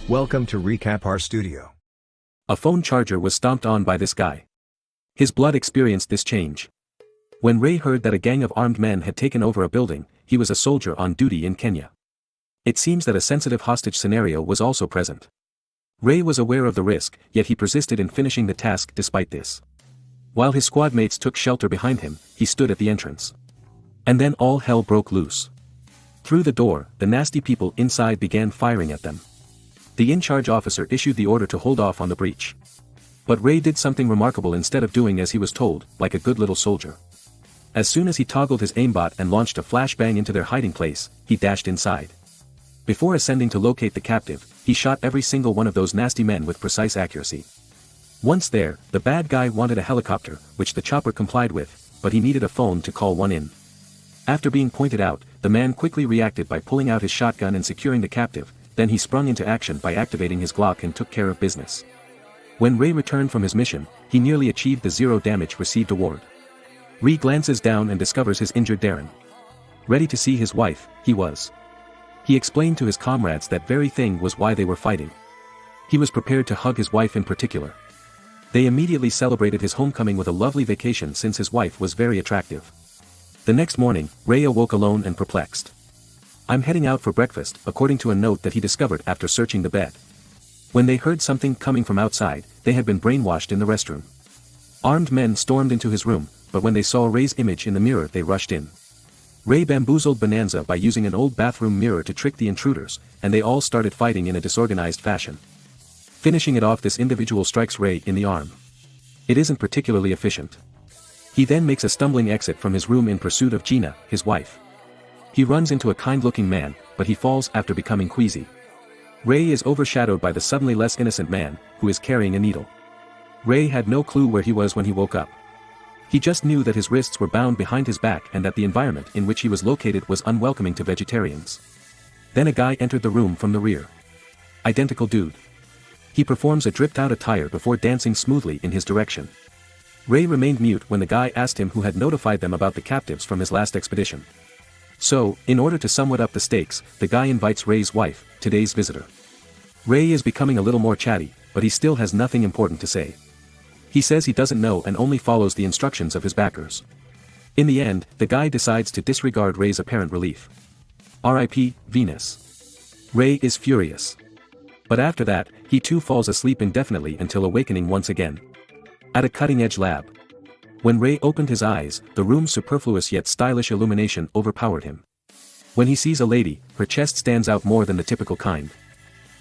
Welcome to Recap Our Studio. A phone charger was stomped on by this guy. His blood experienced this change. When Ray heard that a gang of armed men had taken over a building, he was a soldier on duty in Kenya. It seems that a sensitive hostage scenario was also present. Ray was aware of the risk, yet he persisted in finishing the task despite this. While his squad mates took shelter behind him, he stood at the entrance. And then all hell broke loose. Through the door, the nasty people inside began firing at them. The in-charge officer issued the order to hold off on the breach. But Ray did something remarkable instead of doing as he was told, like a good little soldier. As soon as he toggled his aimbot and launched a flashbang into their hiding place, he dashed inside. Before ascending to locate the captive, he shot every single one of those nasty men with precise accuracy. Once there, the bad guy wanted a helicopter, which the chopper complied with, but he needed a phone to call one in. After being pointed out, the man quickly reacted by pulling out his shotgun and securing the captive. Then he sprung into action by activating his Glock and took care of business. When Ray returned from his mission, he nearly achieved the zero damage received award. Ray glances down and discovers his injured Darren. Ready to see his wife, he was. He explained to his comrades that very thing was why they were fighting. He was prepared to hug his wife in particular. They immediately celebrated his homecoming with a lovely vacation since his wife was very attractive. The next morning, Ray awoke alone and perplexed. "I'm heading out for breakfast," according to a note that he discovered after searching the bed. When they heard something coming from outside, they had been brainwashed in the restroom. Armed men stormed into his room, but when they saw Ray's image in the mirror they rushed in. Ray bamboozled Bonanza by using an old bathroom mirror to trick the intruders, and they all started fighting in a disorganized fashion. Finishing it off, this individual strikes Ray in the arm. It isn't particularly efficient. He then makes a stumbling exit from his room in pursuit of Gina, his wife. He runs into a kind-looking man, but he falls after becoming queasy. Ray is overshadowed by the suddenly less innocent man, who is carrying a needle. Ray had no clue where he was when he woke up. He just knew that his wrists were bound behind his back and that the environment in which he was located was unwelcoming to vegetarians. Then a guy entered the room from the rear. Identical dude. He performs a dripped-out attire before dancing smoothly in his direction. Ray remained mute when the guy asked him who had notified them about the captives from his last expedition. So, in order to somewhat up the stakes, the guy invites Ray's wife, today's visitor. Ray is becoming a little more chatty, but he still has nothing important to say. He says he doesn't know and only follows the instructions of his backers. In the end, the guy decides to disregard Ray's apparent relief. R.I.P. Venus. Ray is furious. But after that, he too falls asleep indefinitely until awakening once again. At a cutting-edge lab. When Ray opened his eyes, the room's superfluous yet stylish illumination overpowered him. When he sees a lady, her chest stands out more than the typical kind.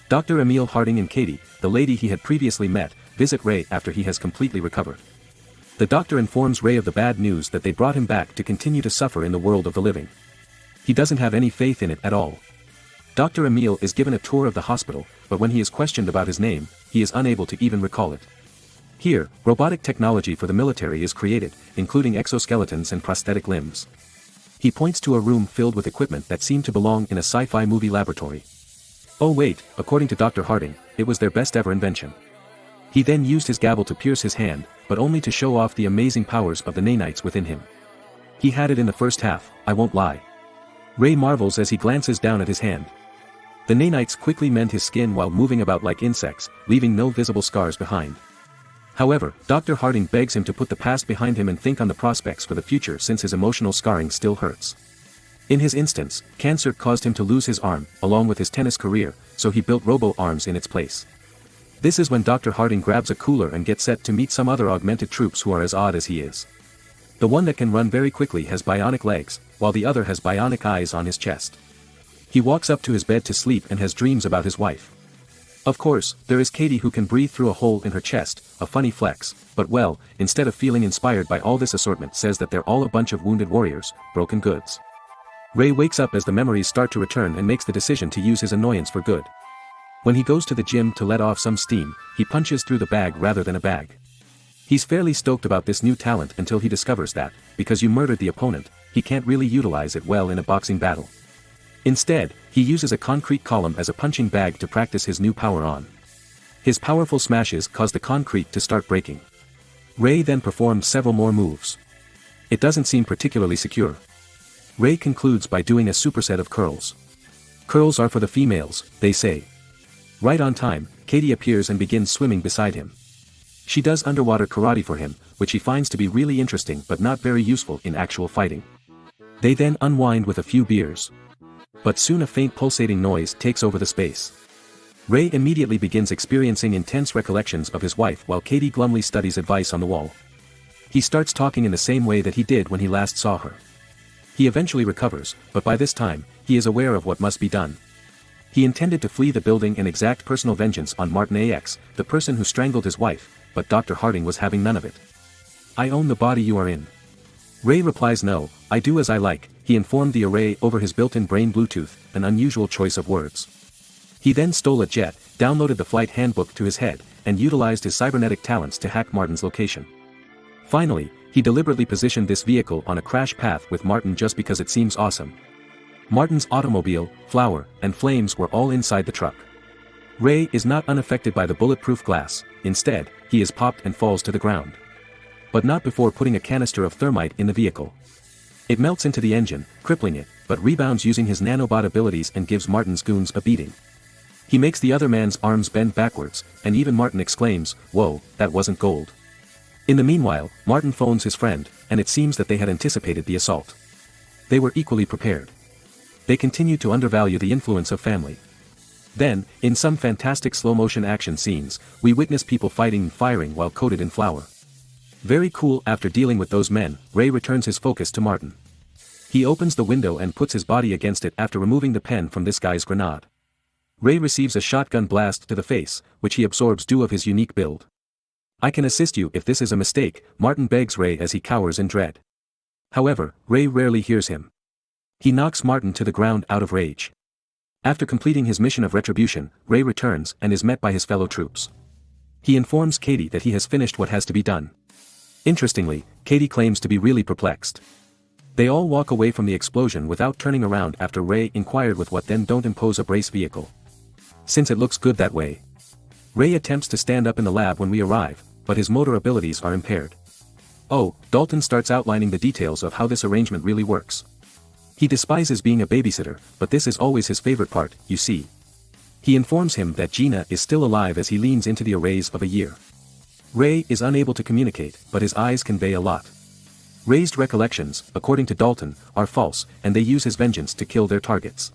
Dr. Emil Harding and Katie, the lady he had previously met, visit Ray after he has completely recovered. The doctor informs Ray of the bad news that they brought him back to continue to suffer in the world of the living. He doesn't have any faith in it at all. Dr. Emil is given a tour of the hospital, but when he is questioned about his name, he is unable to even recall it. Here, robotic technology for the military is created, including exoskeletons and prosthetic limbs. He points to a room filled with equipment that seemed to belong in a sci-fi movie laboratory. Oh wait, according to Dr. Harding, it was their best ever invention. He then used his gavel to pierce his hand, but only to show off the amazing powers of the nanites within him. He had it in the first half, I won't lie. Ray marvels as he glances down at his hand. The nanites quickly mend his skin while moving about like insects, leaving no visible scars behind. However, Dr. Harding begs him to put the past behind him and think on the prospects for the future since his emotional scarring still hurts. In his instance, cancer caused him to lose his arm, along with his tennis career, so he built robo-arms in its place. This is when Dr. Harding grabs a cooler and gets set to meet some other augmented troops who are as odd as he is. The one that can run very quickly has bionic legs, while the other has bionic eyes on his chest. He walks up to his bed to sleep and has dreams about his wife. Of course, there is Katie who can breathe through a hole in her chest, a funny flex, but well, instead of feeling inspired by all this assortment says that they're all a bunch of wounded warriors, broken goods. Ray wakes up as the memories start to return and makes the decision to use his annoyance for good. When he goes to the gym to let off some steam, he punches through the bag rather than a bag. He's fairly stoked about this new talent until he discovers that, because you murdered the opponent, he can't really utilize it well in a boxing battle. Instead, he uses a concrete column as a punching bag to practice his new power on. His powerful smashes cause the concrete to start breaking. Ray then performs several more moves. It doesn't seem particularly secure. Ray concludes by doing a superset of curls. Curls are for the females, they say. Right on time, Katie appears and begins swimming beside him. She does underwater karate for him, which he finds to be really interesting but not very useful in actual fighting. They then unwind with a few beers. But soon a faint pulsating noise takes over the space. Ray immediately begins experiencing intense recollections of his wife while Katie glumly studies advice on the wall. He starts talking in the same way that he did when he last saw her. He eventually recovers, but by this time, he is aware of what must be done. He intended to flee the building and exact personal vengeance on Martin AX, the person who strangled his wife, but Dr. Harding was having none of it. "I own the body you are in." Ray replies, "No, I do as I like." He informed the array over his built-in brain Bluetooth, an unusual choice of words. He then stole a jet, downloaded the flight handbook to his head, and utilized his cybernetic talents to hack Martin's location. Finally, he deliberately positioned this vehicle on a crash path with Martin just because it seems awesome. Martin's automobile, flower, and flames were all inside the truck. Ray is not unaffected by the bulletproof glass, instead, he is popped and falls to the ground. But not before putting a canister of thermite in the vehicle. It melts into the engine, crippling it, but rebounds using his nanobot abilities and gives Martin's goons a beating. He makes the other man's arms bend backwards, and even Martin exclaims, "Whoa, that wasn't gold." In the meanwhile, Martin phones his friend, and it seems that they had anticipated the assault. They were equally prepared. They continued to undervalue the influence of family. Then, in some fantastic slow-motion action scenes, we witness people fighting and firing while coated in flour. Very cool. After dealing with those men, Ray returns his focus to Martin. He opens the window and puts his body against it after removing the pen from this guy's grenade. Ray receives a shotgun blast to the face, which he absorbs due of his unique build. "I can assist you if this is a mistake," Martin begs Ray as he cowers in dread. However, Ray rarely hears him. He knocks Martin to the ground out of rage. After completing his mission of retribution, Ray returns and is met by his fellow troops. He informs Katie that he has finished what has to be done. Interestingly, Katie claims to be really perplexed. They all walk away from the explosion without turning around after Ray inquired with what then don't impose a brace vehicle. Since it looks good that way. Ray attempts to stand up in the lab when we arrive, but his motor abilities are impaired. Oh, Dalton starts outlining the details of how this arrangement really works. He despises being a babysitter, but this is always his favorite part, you see. He informs him that Gina is still alive as he leans into the arrays of a year. Ray is unable to communicate, but his eyes convey a lot. Ray's recollections, according to Dalton, are false, and they use his vengeance to kill their targets.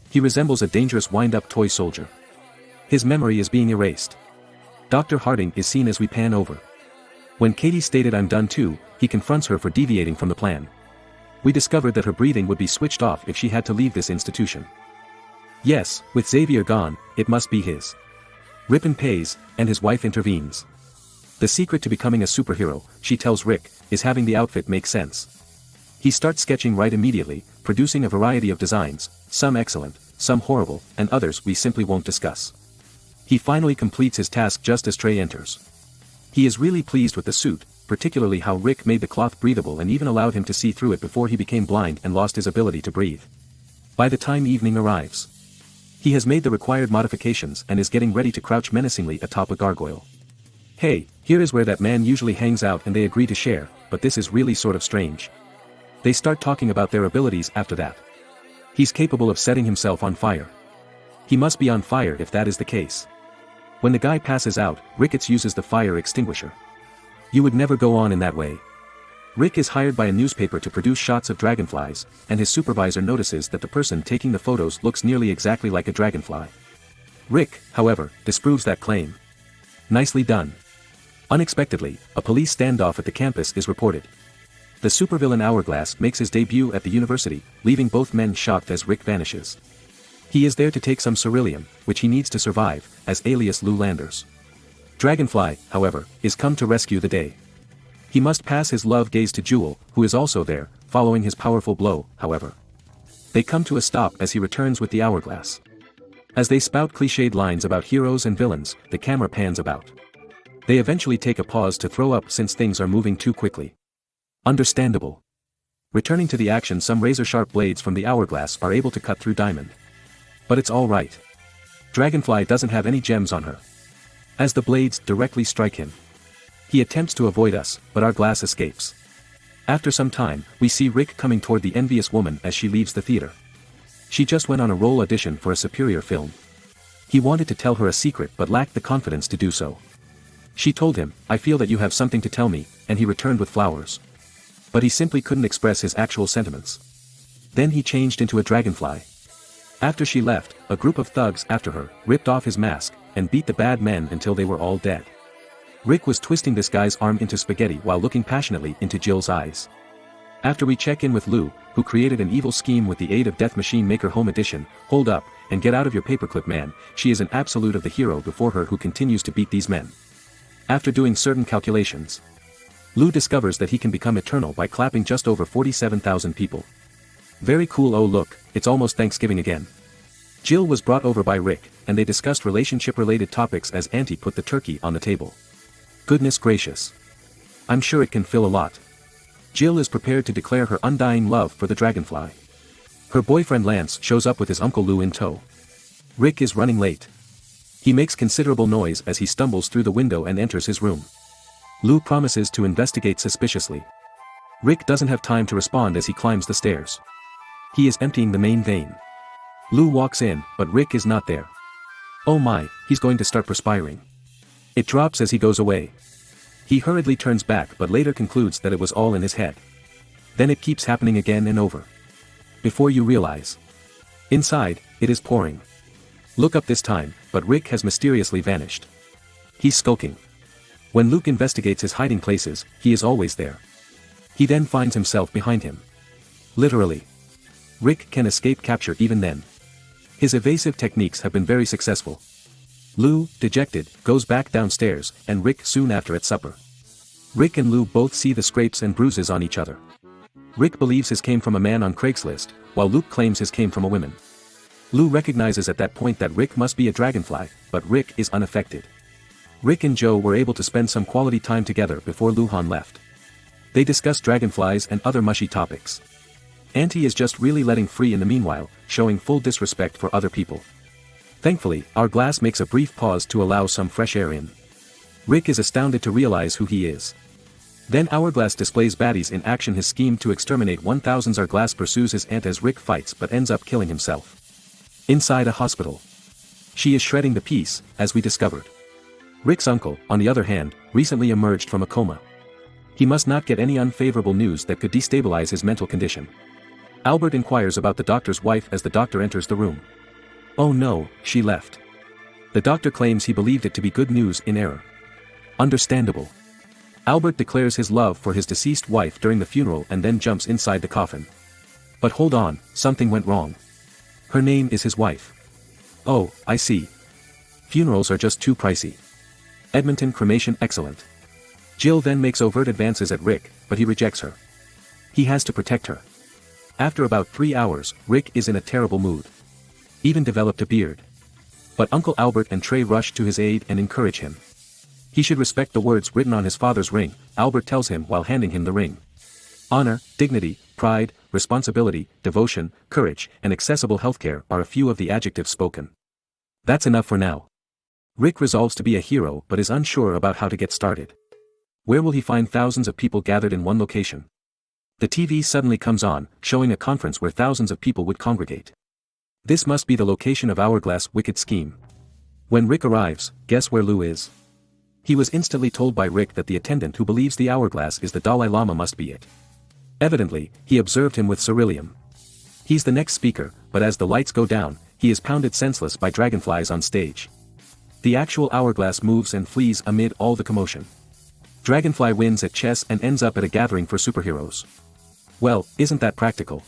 He resembles a dangerous wind-up toy soldier. His memory is being erased. Dr. Harding is seen as we pan over. When Katie stated "I'm done too," he confronts her for deviating from the plan. We discovered that her breathing would be switched off if she had to leave this institution. Yes, with Xavier gone, it must be his. Ripon pays, and his wife intervenes. The secret to becoming a superhero, she tells Rick, is having the outfit make sense. He starts sketching right immediately, producing a variety of designs, some excellent, some horrible, and others we simply won't discuss. He finally completes his task just as Trey enters. He is really pleased with the suit, particularly how Rick made the cloth breathable and even allowed him to see through it before he became blind and lost his ability to breathe. By the time evening arrives, he has made the required modifications and is getting ready to crouch menacingly atop a gargoyle. Hey, here is where that man usually hangs out, and they agree to share, but this is really sort of strange. They start talking about their abilities after that. He's capable of setting himself on fire. He must be on fire if that is the case. When the guy passes out, Ricketts uses the fire extinguisher. You would never go on in that way. Rick is hired by a newspaper to produce shots of dragonflies, and his supervisor notices that the person taking the photos looks nearly exactly like a dragonfly. Rick, however, disproves that claim. Nicely done. Unexpectedly, a police standoff at the campus is reported. The supervillain Hourglass makes his debut at the university, leaving both men shocked as Rick vanishes. He is there to take some ceruleum, which he needs to survive, as alias Lou Landers. Dragonfly, however, is come to rescue the day. He must pass his love gaze to Jewel, who is also there, following his powerful blow, however. They come to a stop as he returns with the hourglass. As they spout cliched lines about heroes and villains, the camera pans about. They eventually take a pause to throw up since things are moving too quickly. Understandable. Returning to the action, some razor-sharp blades from the hourglass are able to cut through Diamond. But it's all right. Dragonfly doesn't have any gems on her. As the blades directly strike him, he attempts to avoid us, but our glass escapes. After some time, we see Rick coming toward the envious woman as she leaves the theater. She just went on a role audition for a superior film. He wanted to tell her a secret but lacked the confidence to do so. She told him, "I feel that you have something to tell me," and he returned with flowers. But he simply couldn't express his actual sentiments. Then he changed into a dragonfly. After she left, a group of thugs after her, ripped off his mask, and beat the bad men until they were all dead. Rick was twisting this guy's arm into spaghetti while looking passionately into Jill's eyes. After we check in with Lou, who created an evil scheme with the aid of Death Machine Maker Home Edition, hold up, and get out of your paperclip man, she is an absolute of the hero before her who continues to beat these men. After doing certain calculations, Lou discovers that he can become eternal by clapping just over 47,000 people. Very cool. Oh look, it's almost Thanksgiving again. Jill was brought over by Rick, and they discussed relationship-related topics as Auntie put the turkey on the table. Goodness gracious. I'm sure it can fill a lot. Jill is prepared to declare her undying love for the dragonfly. Her boyfriend Lance shows up with his Uncle Lou in tow. Rick is running late. He makes considerable noise as he stumbles through the window and enters his room. Lou promises to investigate suspiciously. Rick doesn't have time to respond as he climbs the stairs. He is emptying the main vein. Lou walks in, but Rick is not there. Oh my, he's going to start perspiring. It drops as he goes away. He hurriedly turns back but later concludes that it was all in his head. Then it keeps happening again and over. Before you realize. Inside, it is pouring. Look up this time, but Rick has mysteriously vanished. He's skulking. When Luke investigates his hiding places, he is always there. He then finds himself behind him. Literally. Rick can escape capture even then. His evasive techniques have been very successful. Lou, dejected, goes back downstairs, and Rick soon after at supper. Rick and Lou both see the scrapes and bruises on each other. Rick believes his came from a man on Craigslist, while Luke claims his came from a woman. Lou recognizes at that point that Rick must be a dragonfly, but Rick is unaffected. Rick and Joe were able to spend some quality time together before Luhan left. They discuss dragonflies and other mushy topics. Auntie is just really letting free in the meanwhile, showing full disrespect for other people. Thankfully, Hourglass makes a brief pause to allow some fresh air in. Rick is astounded to realize who he is. Then Hourglass displays baddies in action. His scheme to exterminate 1000's Hourglass pursues his aunt as Rick fights but ends up killing himself. Inside a hospital. She is shredding the piece, as we discovered. Rick's uncle, on the other hand, recently emerged from a coma. He must not get any unfavorable news that could destabilize his mental condition. Albert inquires about the doctor's wife as the doctor enters the room. Oh no, she left. The doctor claims he believed it to be good news in error. Understandable. Albert declares his love for his deceased wife during the funeral and then jumps inside the coffin. But hold on, something went wrong. Her name is his wife. Oh, I see. Funerals are just too pricey. Edmonton cremation excellent. Jill then makes overt advances at Rick, but he rejects her. He has to protect her. After about 3 hours, Rick is in a terrible mood. Even developed a beard. But Uncle Albert and Trey rush to his aid and encourage him. He should respect the words written on his father's ring, Albert tells him while handing him the ring. Honor, dignity, pride, responsibility, devotion, courage, and accessible healthcare are a few of the adjectives spoken. That's enough for now. Rick resolves to be a hero but is unsure about how to get started. Where will he find thousands of people gathered in one location? The TV suddenly comes on, showing a conference where thousands of people would congregate. This must be the location of Hourglass' wicked scheme. When Rick arrives, guess where Lou is? He was instantly told by Rick that the attendant who believes the Hourglass is the Dalai Lama must be it. Evidently, he observed him with Ceruleum. He's the next speaker, but as the lights go down, he is pounded senseless by dragonflies on stage. The actual Hourglass moves and flees amid all the commotion. Dragonfly wins at chess and ends up at a gathering for superheroes. Well, isn't that practical?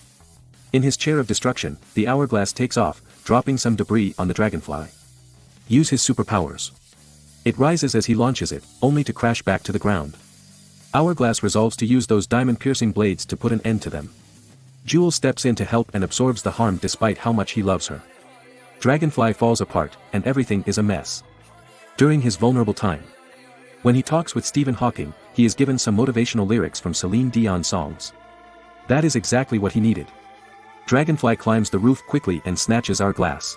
In his chair of destruction, the Hourglass takes off, dropping some debris on the dragonfly. Use his superpowers. It rises as he launches it, only to crash back to the ground. Hourglass resolves to use those diamond-piercing blades to put an end to them. Jewel steps in to help and absorbs the harm despite how much he loves her. Dragonfly falls apart, and everything is a mess. During his vulnerable time. When he talks with Stephen Hawking, he is given some motivational lyrics from Celine Dion songs. That is exactly what he needed. Dragonfly climbs the roof quickly and snatches Hourglass.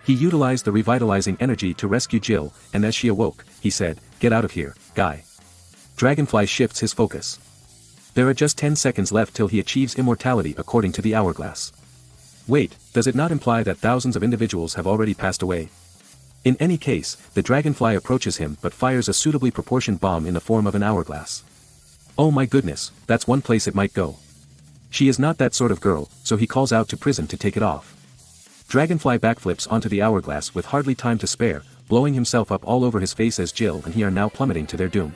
He utilized the revitalizing energy to rescue Jill, and as she awoke, he said, "Get out of here, guy." Dragonfly shifts his focus. There are just 10 seconds left till he achieves immortality according to the Hourglass. Wait, does it not imply that thousands of individuals have already passed away? In any case, the dragonfly approaches him but fires a suitably proportioned bomb in the form of an hourglass. Oh my goodness, that's one place it might go. She is not that sort of girl, so he calls out to Prism to take it off. Dragonfly backflips onto the hourglass with hardly time to spare, blowing himself up all over his face as Jill and he are now plummeting to their doom.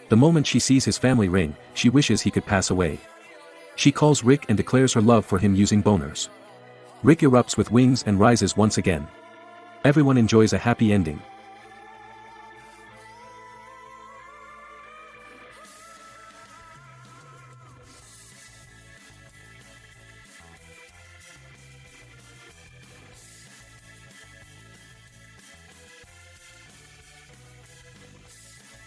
The moment she sees his family ring, she wishes he could pass away. She calls Rick and declares her love for him using boners. Rick erupts with wings and rises once again. Everyone enjoys a happy ending.